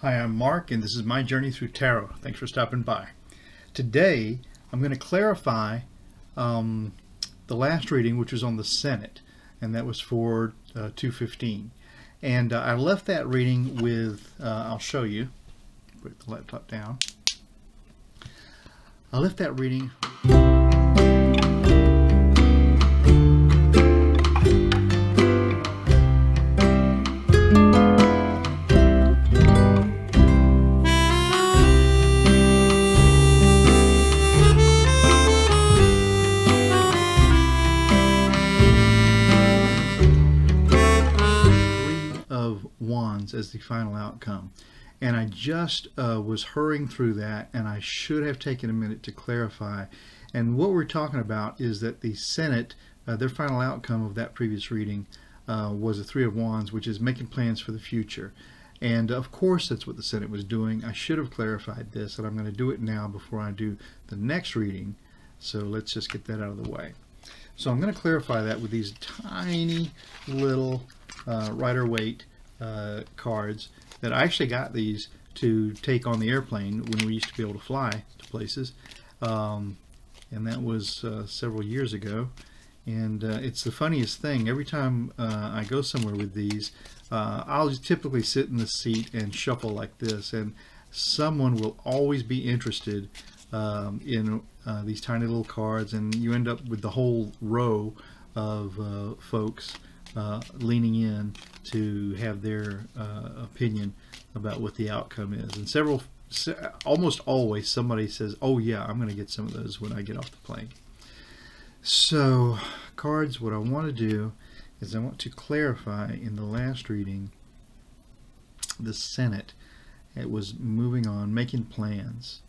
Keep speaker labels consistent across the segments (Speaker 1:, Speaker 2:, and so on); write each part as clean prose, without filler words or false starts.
Speaker 1: Hi, I'm Mark, and this is my journey through tarot. Thanks for stopping by. Today, I'm going to clarify the last reading, which was on the Senate, and that was for 215. And I left that reading with, I'll show you, put the laptop down. I left that reading of Wands as the final outcome. And I just was hurrying through that, and I should have taken a minute to clarify. And what we're talking about is that the Senate, their final outcome of that previous reading was the Three of Wands, which is making plans for the future. And of course that's what the Senate was doing. I should have clarified this, and I'm going to do it now before I do the next reading. So let's just get that out of the way. So I'm going to clarify that with these tiny little Rider-Waite cards that I actually got these to take on the airplane when we used to be able to fly to places, and that was several years ago. And it's the funniest thing. Every time I go somewhere with these, I'll just typically sit in the seat and shuffle like this, and someone will always be interested in these tiny little cards, and you end up with the whole row of folks leaning in to have their opinion about what the outcome is. And almost always somebody says, oh yeah, I'm going to get some of those when I get off the plane. So cards, what I want to do is I want to clarify in the last reading the Senate. It was moving on, making plans.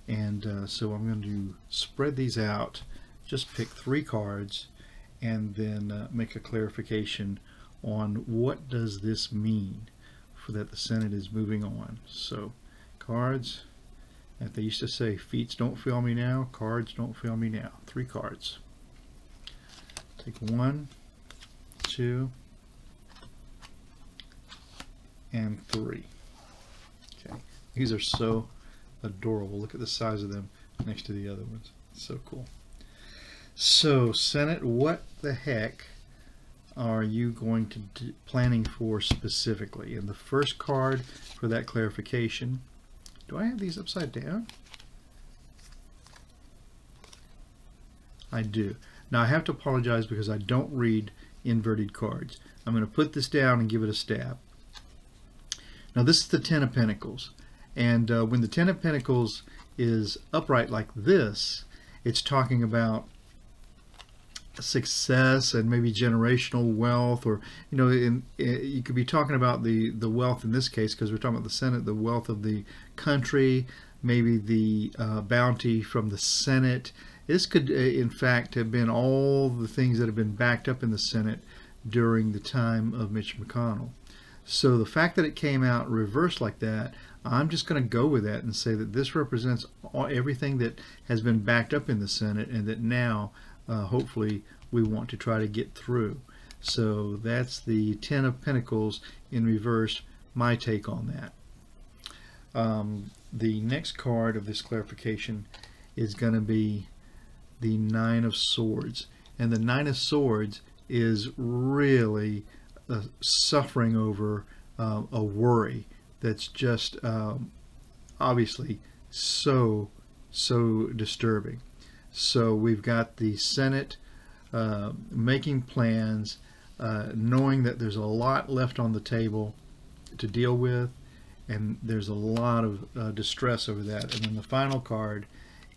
Speaker 1: And so I'm going to spread these out, just pick 3 cards, and then make a clarification on what does this mean for that the Senate is moving on. So cards, as they used to say, feet don't fail me now, cards don't fail me now. 3 cards. Take 1, 2, and 3. Okay, these are so adorable. Look at the size of them next to the other ones. So cool. So Senate, what the heck are you going to planning for specifically? And the first card for that clarification, do I have these upside down? I do. Now I have to apologize because I don't read inverted cards. I'm going to put this down and give it a stab. Now this is the Ten of Pentacles, and when the Ten of Pentacles is upright like this, it's talking about success and maybe generational wealth, or you could be talking about the wealth in this case, because we're talking about the Senate, the wealth of the country, maybe the bounty from the Senate. This could in fact have been all the things that have been backed up in the Senate during the time of Mitch McConnell. So the fact that it came out reversed like that, I'm just going to go with that and say that this represents everything that has been backed up in the Senate, and that now hopefully we want to try to get through. So that's the Ten of Pentacles in reverse, my take on that. The next card of this clarification is going to be the Nine of Swords. And the Nine of Swords is really suffering over a worry that's just obviously so disturbing. So we've got the Senate making plans, knowing that there's a lot left on the table to deal with, and there's a lot of distress over that. And then the final card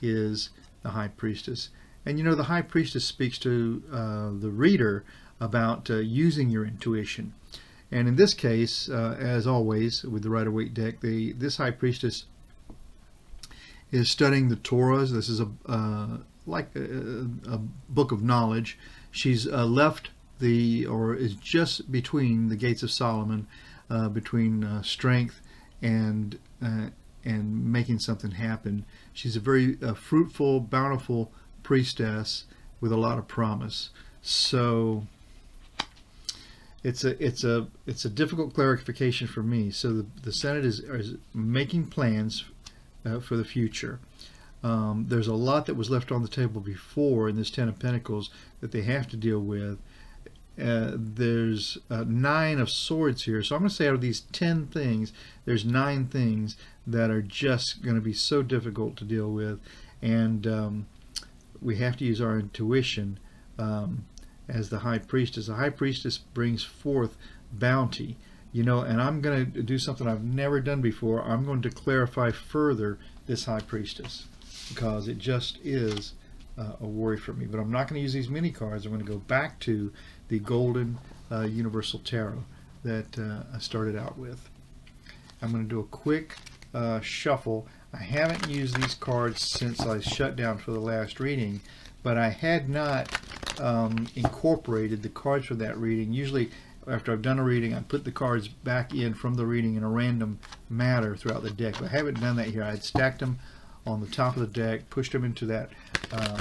Speaker 1: is the High Priestess. And the High Priestess speaks to the reader about using your intuition. And in this case, as always with the Rider-Waite deck, this High Priestess is studying the Torahs. This is like a book of knowledge. She's left or is just between the gates of Solomon, between strength and making something happen. She's a very fruitful, bountiful priestess with a lot of promise. So it's a difficult clarification for me. So the Senate is making plans for the future. There's a lot that was left on the table before in this Ten of Pentacles that they have to deal with. There's 9 of Swords here. So I'm going to say out of these 10 things, there's 9 things that are just going to be so difficult to deal with. And we have to use our intuition as the High Priestess. The High Priestess brings forth bounty. You know, and I'm going to do something I've never done before. I'm going to clarify further this High Priestess, because it just is a worry for me. But I'm not going to use these mini cards. I'm going to go back to the Golden Universal Tarot that I started out with. I'm going to do a quick shuffle. I haven't used these cards since I shut down for the last reading, but I had not incorporated the cards for that reading. Usually after I've done a reading, I put the cards back in from the reading in a random manner throughout the deck. But I haven't done that here. I had stacked them on the top of the deck, pushed them into that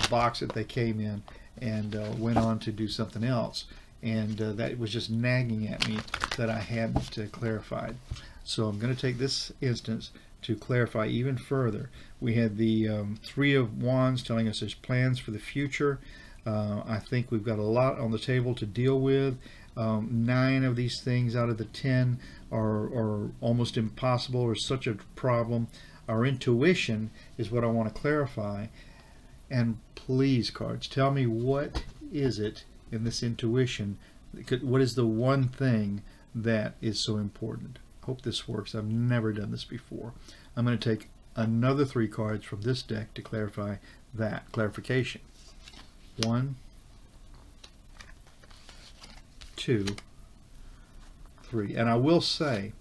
Speaker 1: box that they came in, and went on to do something else. And that was just nagging at me that I hadn't clarified. So I'm going to take this instance to clarify even further. We had the 3 of Wands telling us there's plans for the future. I think we've got a lot on the table to deal with. 9 of these things out of the 10 are almost impossible, or such a problem. Our intuition is what I want to clarify. And please, cards, tell me, what is it in this intuition? What is the one thing that is so important? I hope this works. I've never done this before. I'm going to take another 3 cards from this deck to clarify that clarification. 1, 2, 3. And I will say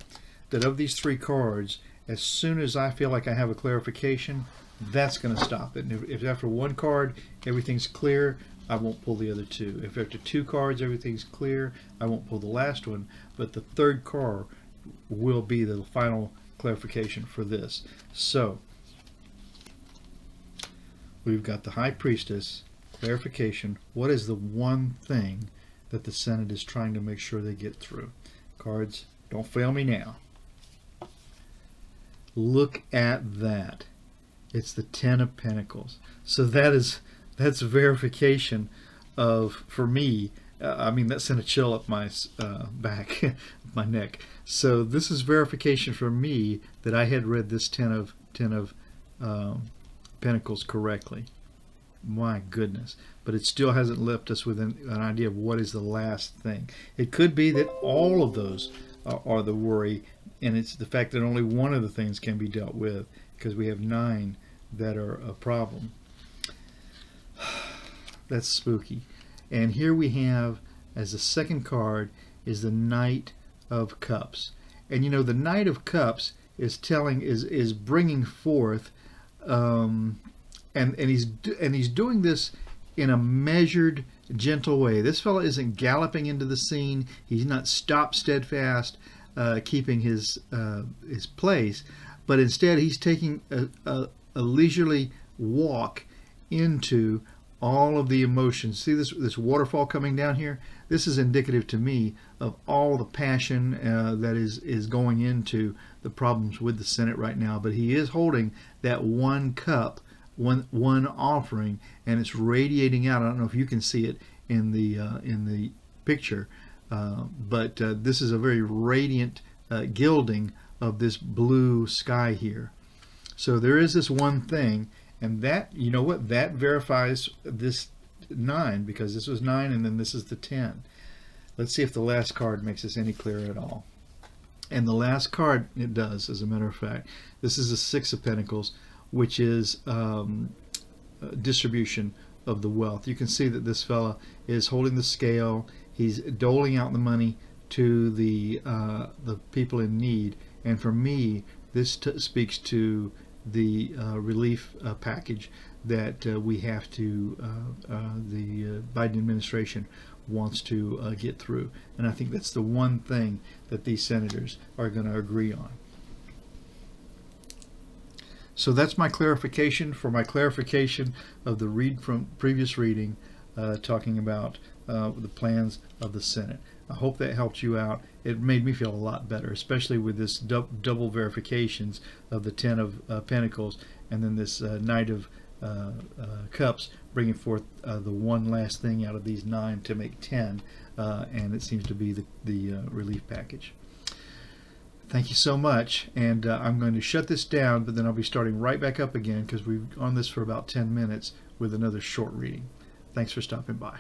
Speaker 1: that of these 3 cards, as soon as I feel like I have a clarification, that's going to stop it. And if after 1 card everything's clear, I won't pull the other 2. If after 2 cards everything's clear, I won't pull the last one. But the 3rd card will be the final clarification for this. So we've got the High Priestess clarification. What is the one thing that the Senate is trying to make sure they get through? Cards, don't fail me now. Look at that. It's the 10 of Pentacles. So that's verification of, for me, I mean, that sent a chill up my back, my neck. So this is verification for me that I had read this 10 of Pentacles correctly. My goodness. But it still hasn't left us with an idea of what is the last thing. It could be that all of those are the worry, and it's the fact that only one of the things can be dealt with, because we have 9 that are a problem. That's spooky. And here we have, as the second card, is the Knight of Cups. And you know, the Knight of Cups is bringing forth, and he's doing this in a measured, gentle way. This fellow isn't galloping into the scene. He's not steadfast, keeping his place, but instead he's taking a leisurely walk into all of the emotions. See this waterfall coming down here? This is indicative to me of all the passion that is going into the problems with the Senate right now. But he is holding that one cup, one offering, and it's radiating out. I don't know if you can see it in the picture, but this is a very radiant gilding of this blue sky here. So there is this one thing, and that, you know what, that verifies this 9, because this was 9 and then this is the 10. Let's see if the last card makes this any clearer at all. And the last card, it does, as a matter of fact. This is the 6 of Pentacles, which is distribution of the wealth. You can see that this fella is holding the scale. He's doling out the money to the people in need. And for me, this speaks to the relief package that we have to, the Biden administration wants to get through. And I think that's the one thing that these senators are going to agree on. So that's my clarification for my clarification of the read from previous reading, talking about the plans of the Senate. I hope that helped you out. It made me feel a lot better, especially with this double verifications of the Ten of Pentacles, and then this Knight of Cups bringing forth the one last thing out of these 9 to make 10, and it seems to be the relief package. Thank you so much, and I'm going to shut this down, but then I'll be starting right back up again because we've on this for about 10 minutes with another short reading. Thanks for stopping by.